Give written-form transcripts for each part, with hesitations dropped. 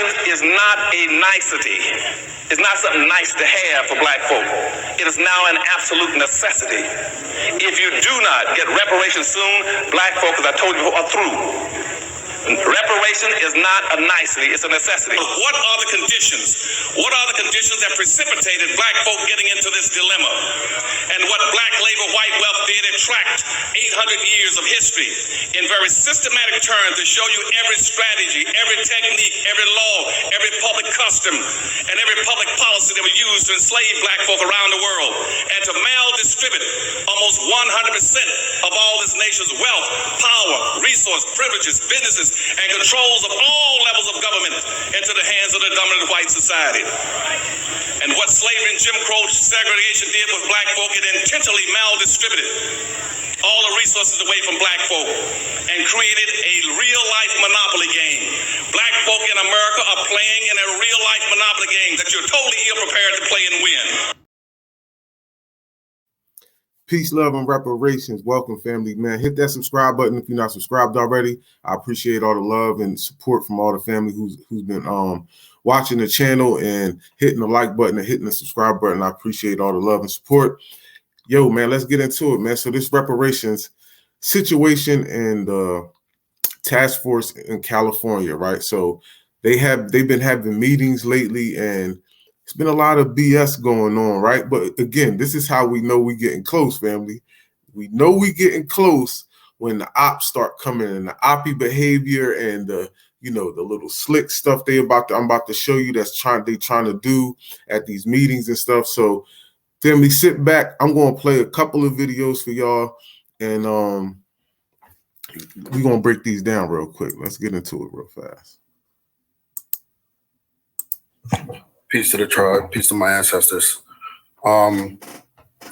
reparations is not a nicety. It's not something nice to have for black folk. It is now an absolute necessity. If you do not get reparations soon, black folk, as I told you before, are through. Reparation is not a nicety, it's a necessity. What are the conditions? What are the conditions that precipitated black folk getting into this dilemma? And what black labor, white wealth did, it tracked 800 years of history in very systematic terms to show you every strategy, every technique, every law, every public custom, and every public policy that was used to enslave black folk around the world and to maldistribute almost 100% of all this nation's wealth, power, resource, privileges, businesses, and controls of all levels of government into the hands of the dominant white society. And what slavery and Jim Crow segregation did with black folk, it intentionally maldistributed all the resources away from black folk and created a real-life monopoly game. Black folk in America are playing in a real-life monopoly game that you're totally ill-prepared to play and win. Peace, love, and reparations. Welcome, family, man. Hit that subscribe button if you're not subscribed already. I appreciate all the love and support from all the family who's been watching the channel and hitting the like button and hitting the subscribe button. I appreciate all the love and support. Yo, man, let's get into it, man. So this reparations situation and the task force in California, right? So they've been having meetings lately, and it's been a lot of BS going on, right? But again, this is how we know we're getting close, family. We know we're getting close when the ops start coming and the oppy behavior and the little slick stuff I'm about to show you that's trying to do at these meetings and stuff. So family, sit back. I'm going to play a couple of videos for y'all, and we're going to break these down real quick. Let's get into it real fast. Peace to the tribe, peace to my ancestors.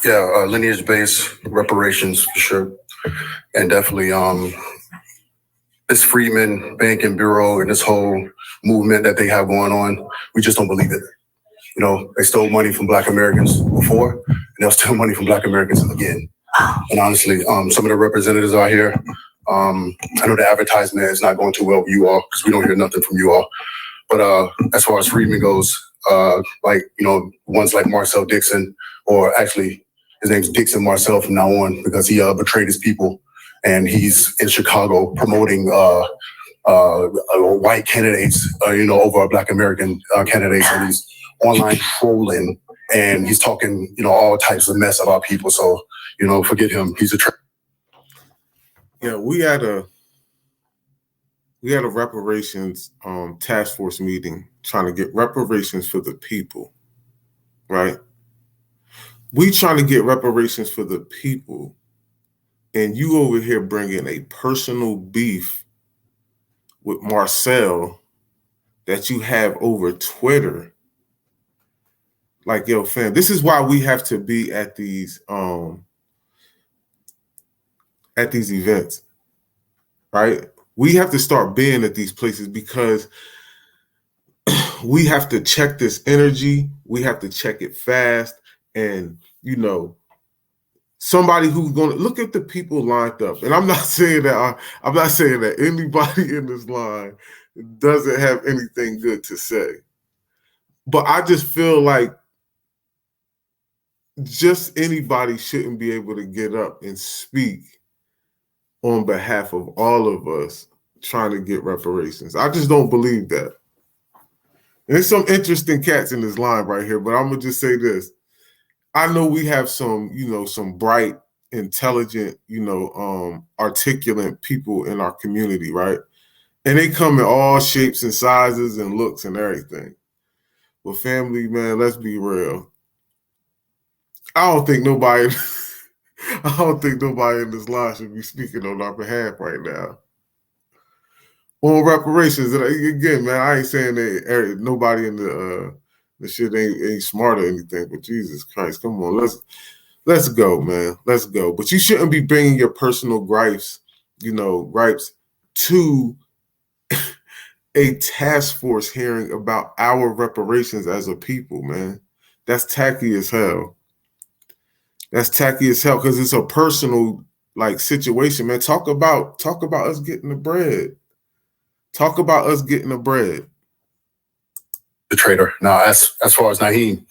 Lineage-based reparations for sure. And definitely this Freedmen Banking Bureau and this whole movement that they have going on, we just don't believe it. You know, they stole money from black Americans before, and they'll steal money from black Americans again. And honestly, some of the representatives out here, I know the advertisement is not going too well with you all because we don't hear nothing from you all. But as far as Freedmen goes, ones like Marcel Dixon, or actually his name's Dixon Marcel from now on because he betrayed his people, and he's in Chicago promoting white candidates, over black American candidates, and he's online trolling, and he's talking, all types of mess about people. So, forget him. He's a Yeah, we had a reparations task force meeting trying to get reparations for the people, right? We trying to get reparations for the people, and you over here bringing a personal beef with Marcel that you have over Twitter. Like, yo, fam, this is why we have to be at these events, right? We have to start being at these places because we have to check this energy. We have to check it fast. And, somebody who's going to look at the people lined up. And I'm not saying that anybody in this line doesn't have anything good to say. But I just feel like just anybody shouldn't be able to get up and speak on behalf of all of us trying to get reparations. I just don't believe that. And there's some interesting cats in this line right here, but I'm going to just say this. I know we have some, some bright, intelligent, articulate people in our community, right? And they come in all shapes and sizes and looks and everything. But family, man, let's be real. I don't think nobody in this line should be speaking on our behalf right now. On reparations, and again, man, I ain't saying that nobody in the shit ain't smart or anything, but Jesus Christ, come on, let's go, man, let's go. But you shouldn't be bringing your personal gripes to a task force hearing about our reparations as a people, man. That's tacky as hell. That's tacky as hell because it's a personal situation, man. Talk about us getting the bread. Talk about us getting the bread. traitor. Now, as far as Naheem,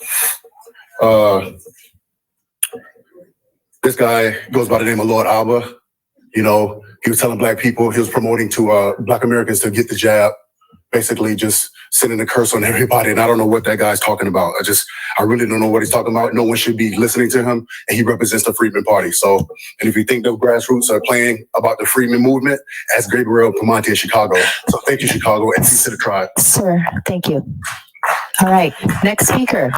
this guy goes by the name of Lord Alba. You know, he was telling black people, he was promoting to black Americans to get the jab, basically just sending a curse on everybody. And I don't know what that guy's talking about. I really don't know what he's talking about. No one should be listening to him. And he represents the Freedmen Party. So, and if you think the grassroots are playing about the Freedmen movement, ask Gabriel Pamonte in Chicago. So thank you, Chicago, and peace to the tribe. Sir, thank you. All right, next speaker.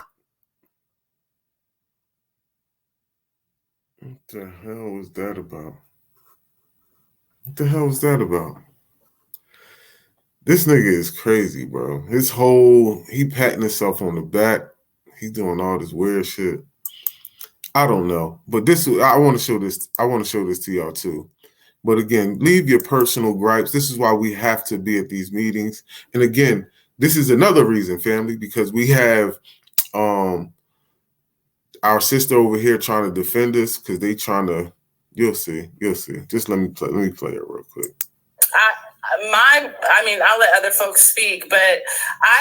What the hell was that about? What the hell was that about? This nigga is crazy, bro. He patting himself on the back. He doing all this weird shit. I don't know. But I want to show this. I want to show this to y'all too. But again, leave your personal gripes. This is why we have to be at these meetings. And again, this is another reason, family, because we have our sister over here trying to defend us because they trying to, you'll see. Just let me play it real quick. I'll let other folks speak, but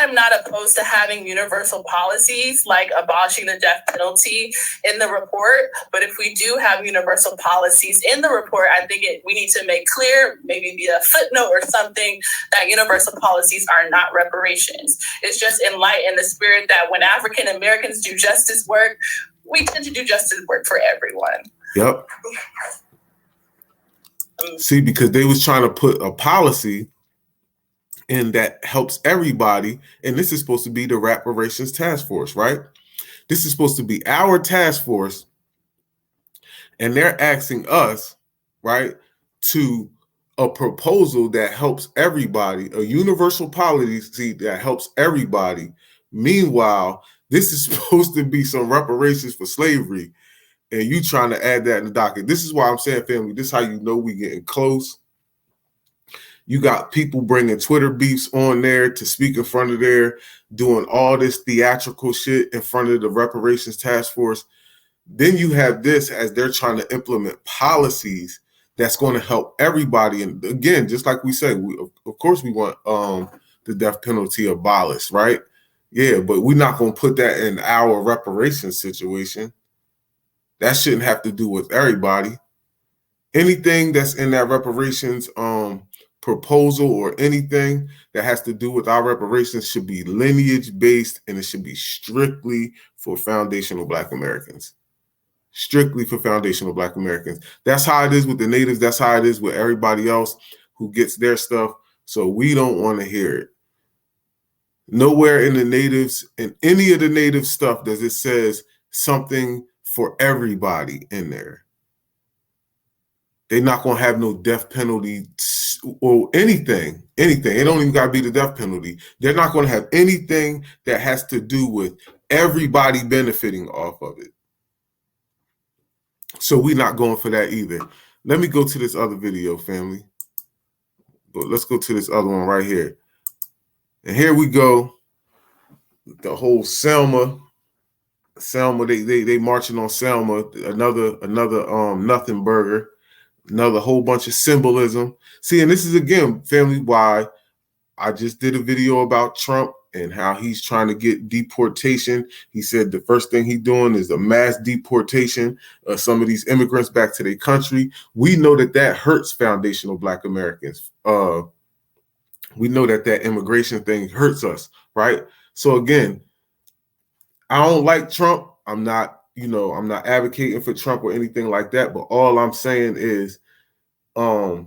I'm not opposed to having universal policies like abolishing the death penalty in the report. But if we do have universal policies in the report, I think we need to make clear, maybe via a footnote or something, that universal policies are not reparations. It's just in the spirit that when African Americans do justice work, we tend to do justice work for everyone. Yep. See, because they was trying to put a policy in that helps everybody, and this is supposed to be the Reparations Task Force, right? This is supposed to be our task force, and they're asking us, right, to a proposal that helps everybody, a universal policy that helps everybody. Meanwhile, this is supposed to be some reparations for slavery, and you trying to add that in the docket. This is why I'm saying, family, this is how you know we getting close. You got people bringing Twitter beefs on there to speak in front of there, doing all this theatrical shit in front of the Reparations Task Force. Then you have this as they're trying to implement policies that's going to help everybody. And again, just like we say, of course we want the death penalty abolished, right? Yeah, but we're not going to put that in our reparations situation. That shouldn't have to do with everybody. Anything that's in that reparations proposal or anything that has to do with our reparations should be lineage based, and it should be strictly for foundational Black Americans. Strictly for foundational Black Americans. That's how it is with the natives. That's how it is with everybody else who gets their stuff. So we don't want to hear it. Nowhere in the natives, in any of the native stuff, does it says something for everybody in there. They're not going to have no death penalty or anything. It don't even got to be the death penalty. They're not going to have anything that has to do with everybody benefiting off of it. So we're not going for that either. Let me go to this other video, family. But let's go to this other one right here. And here we go. The whole Selma, they marching on Selma, another nothing burger. Another whole bunch of symbolism. See, and this is, again, family, why I just did a video about Trump and how he's trying to get deportation. He said the first thing he's doing is a mass deportation of some of these immigrants back to their country. We know that hurts foundational Black Americans. We know that immigration thing hurts us, right? So, again, I don't like Trump. I'm not advocating for Trump or anything like that, but all I'm saying is I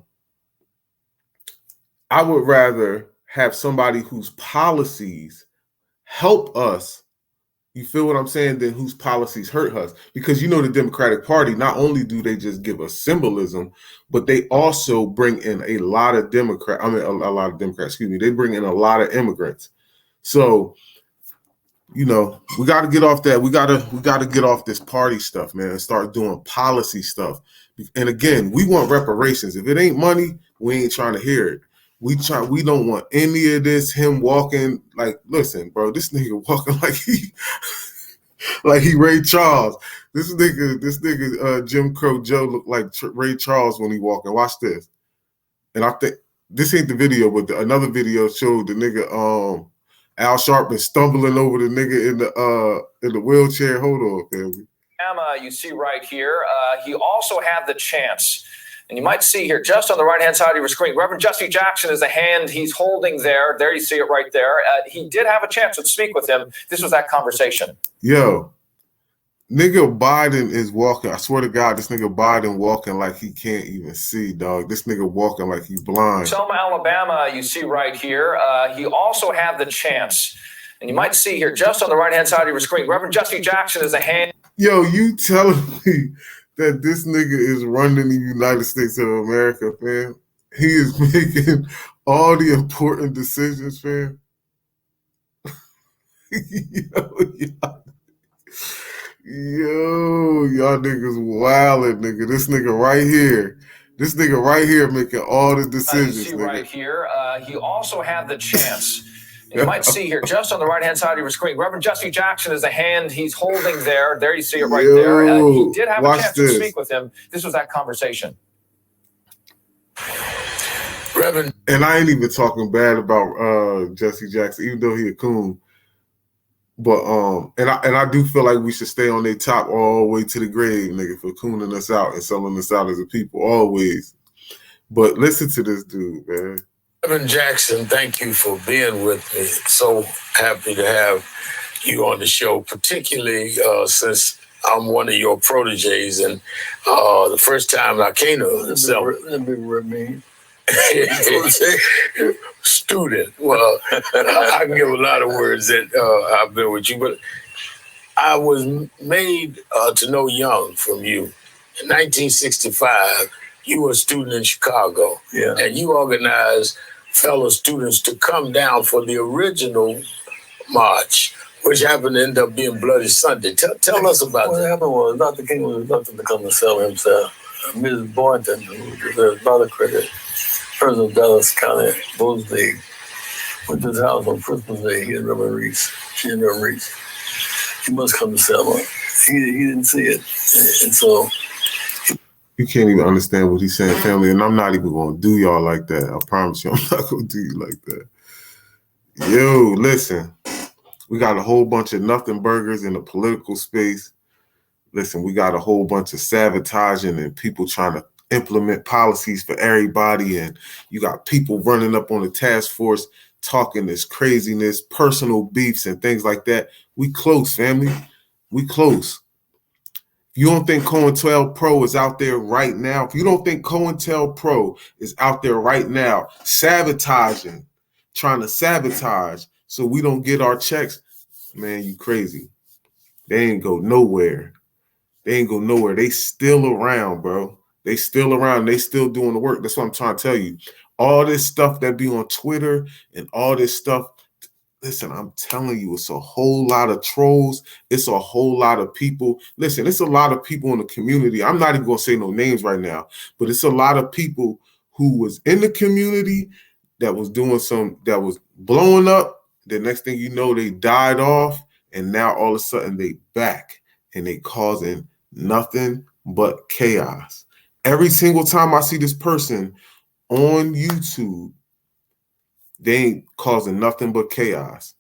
would rather have somebody whose policies help us, you feel what I'm saying, than whose policies hurt us. Because the Democratic Party, not only do they just give us symbolism, but they also bring in a lot of Democrats, they bring in a lot of immigrants. So we got to get off that. We got to get off this party stuff, man, and start doing policy stuff. And again, we want reparations. If it ain't money, we ain't trying to hear it. We don't want any of this. Him walking listen, bro, this nigga walking like he Ray Charles. This nigga Jim Crow Joe looked like Ray Charles when he walking. Watch this. And I think this ain't the video, but another video showed the nigga Al Sharpton stumbling over the nigga in the wheelchair. Hold on, family. You see right here, he also had the chance. And you might see here, just on the right-hand side of your screen, Reverend Jesse Jackson is the hand he's holding there. There you see it right there. He did have a chance to speak with him. This was that conversation. Yo, nigga Biden is walking. I swear to God, this nigga Biden walking like he can't even see, dog. This nigga walking like he's blind. Selma, Alabama, you see right here. He also had the chance. And you might see here, just on the right-hand side of your screen, Reverend Jesse Jackson is the hand. Yo, you telling me that this nigga is running the United States of America, fam? He is making all the important decisions, fam. Y'all niggas wildin', nigga. This nigga right here making all the decisions, you see nigga. Right here, he also had the chance. You might see here, just on the right-hand side of your screen, Reverend Jesse Jackson is the hand he's holding there. There you see it right there. He did have a chance to speak with him. This was that conversation. Reverend. And I ain't even talking bad about Jesse Jackson, even though he a coon. But and I do feel like we should stay on their top all the way to the grave, nigga, for cooning us out and selling us out as a people, always. But listen to this dude, man. Reverend Jackson, thank you for being with me. So happy to have you on the show, particularly since I'm one of your proteges. And the first time I came to student. Well, I can give a lot of words that I've been with you, but I was made to know young from you. In 1965, you were a student in Chicago, and you organized fellow students to come down for the original march, which happened to end up being Bloody Sunday. Tell us about that. What happened was Dr. King was reluctant to come and sell himself. Mrs. Boynton, who was a brother cricket, president of Dallas County Bulls League, went to his house on Christmas Day. He and Reverend Reese. She and Reverend Reese. He must come to Selma. He didn't see it. And so you can't even understand what he's saying, family, and I'm not even going to do y'all like that. I promise you, I'm not going to do you like that. Yo, listen, we got a whole bunch of nothing burgers in the political space. Listen, we got a whole bunch of sabotaging and people trying to implement policies for everybody, and you got people running up on the task force talking this craziness, personal beefs and things like that. We close, family. We close. If you don't think COINTELPRO is out there right now, if you don't think COINTELPRO is out there right now sabotaging, trying to sabotage so we don't get our checks, man, you crazy. They ain't go nowhere. They ain't go nowhere. They still around, bro. They still around. They still doing the work. That's what I'm trying to tell you. All this stuff that be on Twitter and all this stuff, listen, I'm telling you, it's a whole lot of trolls. It's a whole lot of people. Listen, it's a lot of people in the community. I'm not even going to say no names right now, but it's a lot of people who was in the community that was doing that was blowing up. The next thing you know, they died off, and now all of a sudden they back, and they causing nothing but chaos. Every single time I see this person on YouTube, they ain't causing nothing but chaos.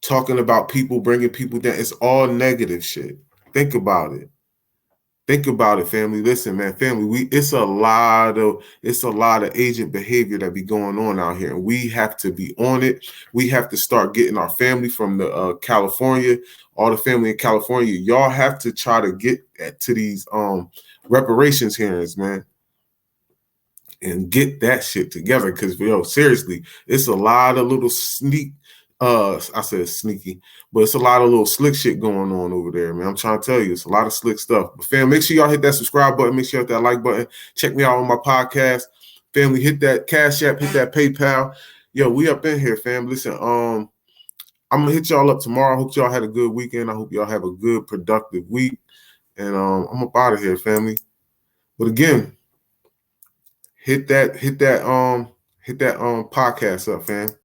Talking about people, bringing people down. It's all negative shit. Think about it. Think about it, family. Listen, man, family, it's a lot of agent behavior that be going on out here, and we have to be on it. We have to start getting our family from the California, all the family in California. Y'all have to try to get to these reparations hearings, man, and get that shit together, because seriously, it's a lot of little I said sneaky, but it's a lot of little slick shit going on over there, man. I'm trying to tell you, it's a lot of slick stuff. But fam, make sure y'all hit that subscribe button, make sure you hit that like button, check me out on my podcast. Family, hit that Cash App, hit that PayPal. Yo, we up in here, fam. Listen, I'm gonna hit y'all up tomorrow. I hope y'all had a good weekend. I hope y'all have a good, productive week. And I'm up out of here, family. But again, hit that podcast up, fam.